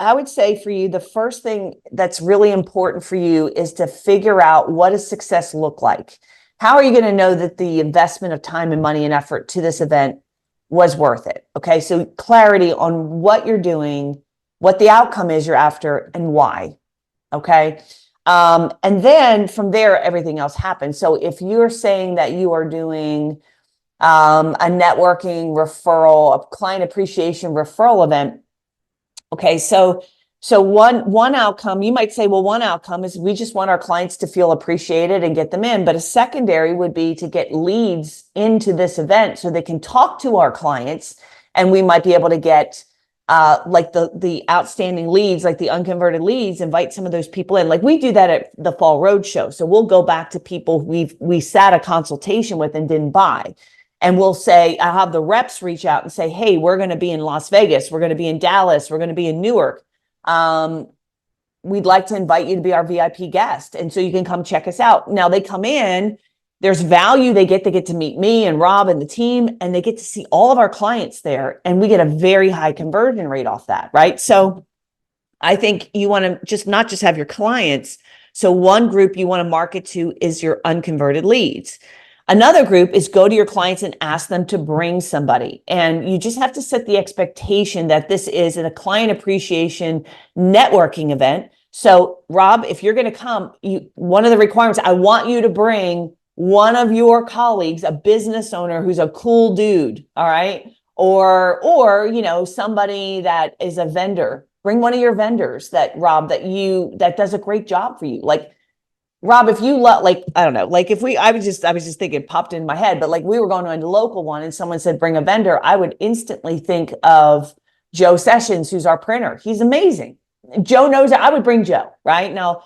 I would say for you, the first thing that's really important for you is to figure out what does success look like. How are you going to know that the investment of time and money and effort to this event was worth it? Okay, so clarity on what you're doing, what the outcome is you're after, and why. Okay. And then from there, everything else happens. So if you're saying that you are doing a networking referral, a client appreciation referral event, okay, so one outcome, you might say, well, one outcome is we just want our clients to feel appreciated and get them in. But a secondary would be to get leads into this event so they can talk to our clients, and we might be able to get like the outstanding leads, like the unconverted leads, invite some of those people in. Like we do that at the Fall Road Show. So we'll go back to people we sat a consultation with and didn't buy. And we'll say, I'll have the reps reach out and say, hey, we're going to be in Las Vegas. We're going to be in Dallas. We're going to be in Newark. We'd like to invite you to be our VIP guest. And so you can come check us out. Now they come in, there's value they get to meet me and Rob and the team, and they get to see all of our clients there. And we get a very high conversion rate off that, right? So I think you want to just not just have your clients. So one group you want to market to is your unconverted leads. Another group is go to your clients and ask them to bring somebody. And you just have to set the expectation that this is a client appreciation networking event. So Rob, if you're going to come, one of the requirements, I want you to bring one of your colleagues, a business owner who's a cool dude. All right. Or, somebody that is a vendor. Bring one of your vendors that that does a great job for you. Like, Rob, if you I don't know, like if I was just thinking, popped in my head, but like we were going to a local one and someone said, bring a vendor, I would instantly think of Joe Sessions, who's our printer. He's amazing. Joe knows that I would bring Joe right now.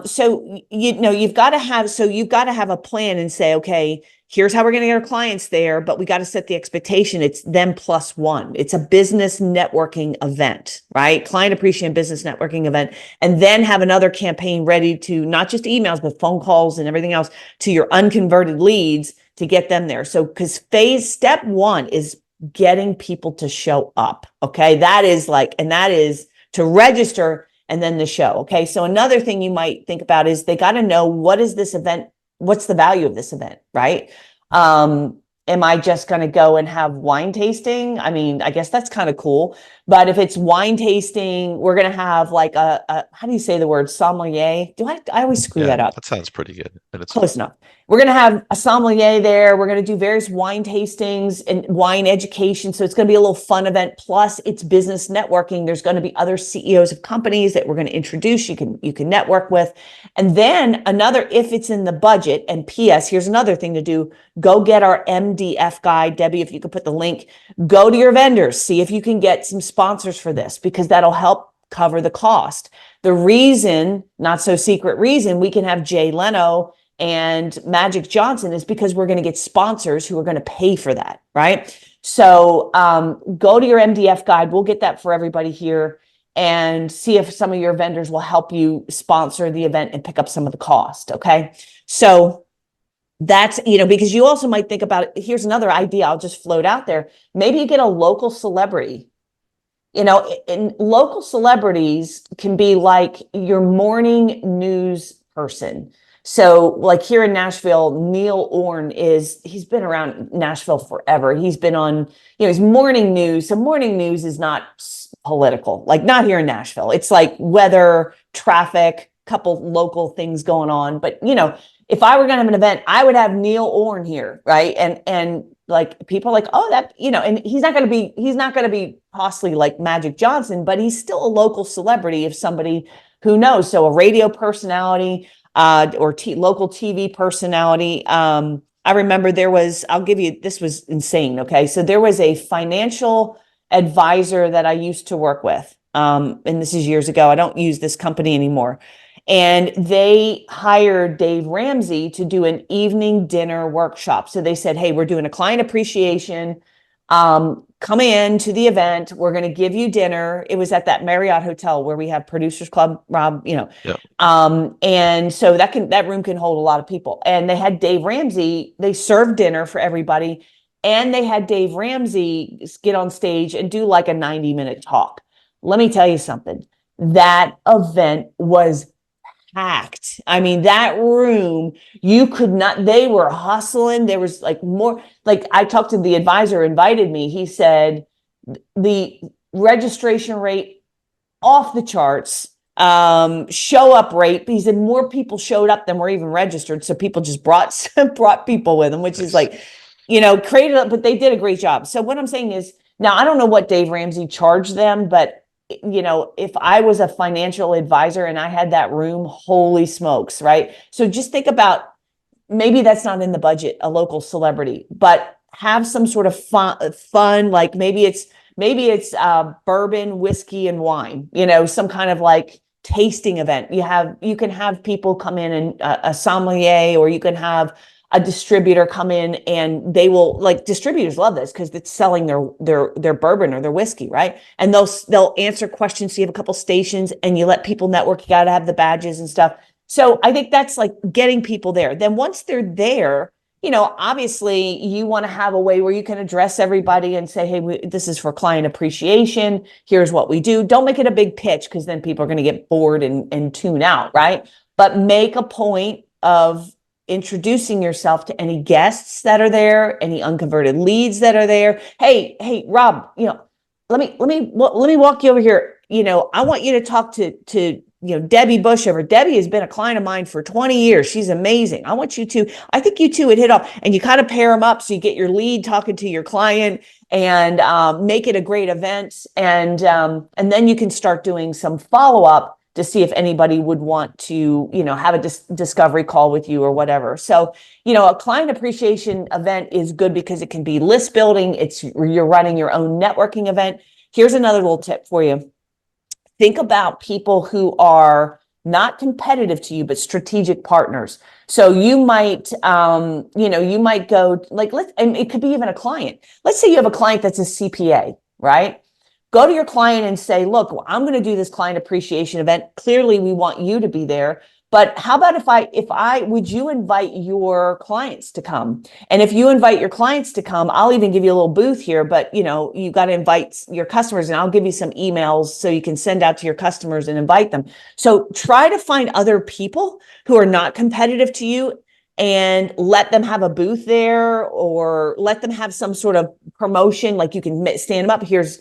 So, you've got to have a plan and say, okay, here's how we're going to get our clients there, but we got to set the expectation. It's them plus one. It's a business networking event, right? Client appreciation business networking event. And then have another campaign ready to not just emails, but phone calls and everything else to your unconverted leads to get them there. So, because step one is getting people to show up. Okay. That is to register and then the show. Okay. So another thing you might think about is they got to know, what is this event? What's the value of this event? Right. Am I just going to go and have wine tasting? I mean, I guess that's kind of cool. But if it's wine tasting, we're going to have like how do you say the word sommelier? I always screw that up. That sounds pretty good. And it's Close enough. We're going to have a sommelier there. We're going to do various wine tastings and wine education. So it's going to be a little fun event. Plus it's business networking. There's going to be other CEOs of companies that we're going to introduce. You can network with. And then if it's in the budget, and PS, here's another thing to do. Go get our MDF guide. Debbie, if you could put the link, go to your vendors, see if you can get some sponsors for this, because that'll help cover the cost. The reason, not so secret reason, we can have Jay Leno and Magic Johnson is because we're going to get sponsors who are going to pay for that, right? So go to your MDF guide. We'll get that for everybody here, and see if some of your vendors will help you sponsor the event and pick up some of the cost. Okay. So that's, because you also might think about it. Here's another idea I'll just float out there. Maybe you get a local celebrity. And local celebrities can be like your morning news person. So like here in Nashville, Neil Orn he's been around Nashville forever. He's been on, his morning news. So morning news is not political, like not here in Nashville. It's like weather, traffic, couple local things going on. But, if I were going to have an event, I would have Neil Orn here. Right. And like people are like, oh, that, and he's not going to be costly like Magic Johnson, but he's still a local celebrity of somebody who knows. So a radio personality, or local TV personality. I remember this was insane. Okay. So there was a financial advisor that I used to work with. And this is years ago. I don't use this company anymore. And they hired Dave Ramsey to do an evening dinner workshop. So they said, hey, we're doing a client appreciation. Come in to the event. We're going to give you dinner. It was at that Marriott hotel where we have Producers Club, Rob, Yeah. And so that room can hold a lot of people. And they had Dave Ramsey, they served dinner for everybody. And they had Dave Ramsey get on stage and do like a 90-minute talk. Let me tell you something. That event was packed. I mean, that room, you could not, they were hustling. There was like more, like I talked to the advisor who invited me. He said the registration rate off the charts, show up rate. He said more people showed up than were even registered. So people just brought people with them, which is like, created up, but they did a great job. So what I'm saying is, now I don't know what Dave Ramsey charged them, but if I was a financial advisor and I had that room, holy smokes, right? So just think about, maybe that's not in the budget, a local celebrity, but have some sort of fun, like maybe it's bourbon, whiskey, and wine, some kind of like tasting event. You can have people come in and a sommelier, or you can have a distributor come in, and they will, like, distributors love this because it's selling their bourbon or their whiskey, right? And they'll answer questions. So you have a couple stations and you let people network. You got to have the badges and stuff. So I think that's like getting people there. Then once they're there, obviously you want to have a way where you can address everybody and say, hey, this is for client appreciation. Here's what we do. Don't make it a big pitch, because then people are going to get bored and tune out, right? But make a point of introducing yourself to any guests that are there, any unconverted leads that are there. Hey, Rob, let me walk you over here. I want you to talk to Debbie Bushover. Debbie has been a client of mine for 20 years. She's amazing. I think you two would hit off, and you kind of pair them up. So you get your lead talking to your client, and make it a great event. And then you can start doing some follow-up to see if anybody would want to, have a discovery call with you or whatever. So, a client appreciation event is good because it can be list building. You're running your own networking event. Here's another little tip for you. Think about people who are not competitive to you, but strategic partners. So you might, you might go like, and it could be even a client. Let's say you have a client that's a CPA, right? Go to your client and say, look, I'm going to do this client appreciation event. Clearly, we want you to be there. But how about would you invite your clients to come? And if you invite your clients to come, I'll even give you a little booth here, but you got to invite your customers, and I'll give you some emails so you can send out to your customers and invite them. So try to find other people who are not competitive to you and let them have a booth there, or let them have some sort of promotion. Like you can stand them up. Here's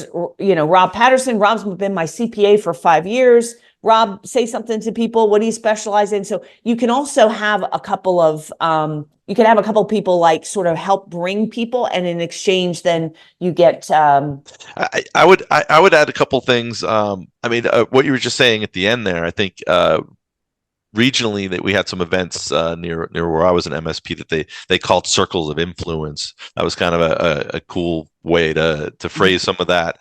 Rob Patterson. Rob's been my CPA for 5 years. Rob, say something to people. What do you specialize in? So you can also have a couple of people like sort of help bring people, and in exchange, then you get. I would add a couple things. What you were just saying at the end there, I think regionally that we had some events near where I was an MSP that they called circles of influence. That was kind of a cool way to phrase some of that.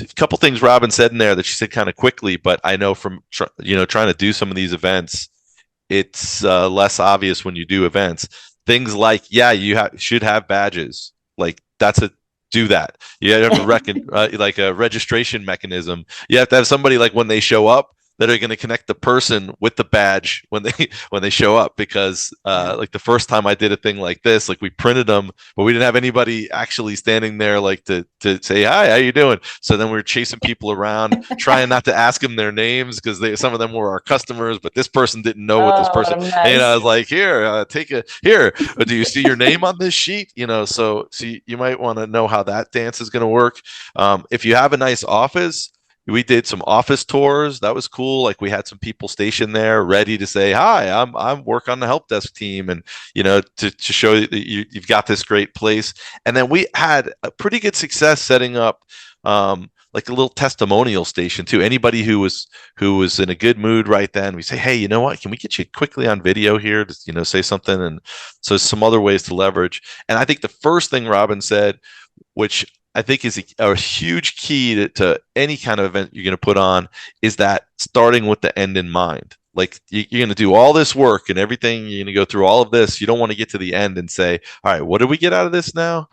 A couple things Robin said in there that she said kind of quickly, but I know from trying to do some of these events, it's less obvious when you do events. Things like, should have badges. Like do that. You have to like a registration mechanism. You have to have somebody, like when they show up, that are going to connect the person with the badge when they show up, because like the first time I did a thing like this, like we printed them, but we didn't have anybody actually standing there like to say, hi, how you doing? So then we were chasing people around, trying not to ask them their names, because some of them were our customers, but this person didn't know what this person, nice. and I was like, here, do you see your name on this sheet? So you might want to know how that dance is going to work. If you have a nice office, we did some office tours. That was cool. Like we had some people stationed there ready to say, hi, I'm work on the help desk team, and to show that you've got this great place. And then we had a pretty good success setting up like a little testimonial station too. Anybody who was in a good mood right then, we say, hey, you know what? Can we get you quickly on video here to say something? And so some other ways to leverage. And I think the first thing Robin said, which I think is a huge key to any kind of event you're going to put on, is that starting with the end in mind. Like you're going to do all this work and everything. You're going to go through all of this. You don't want to get to the end and say, all right, what did we get out of this now?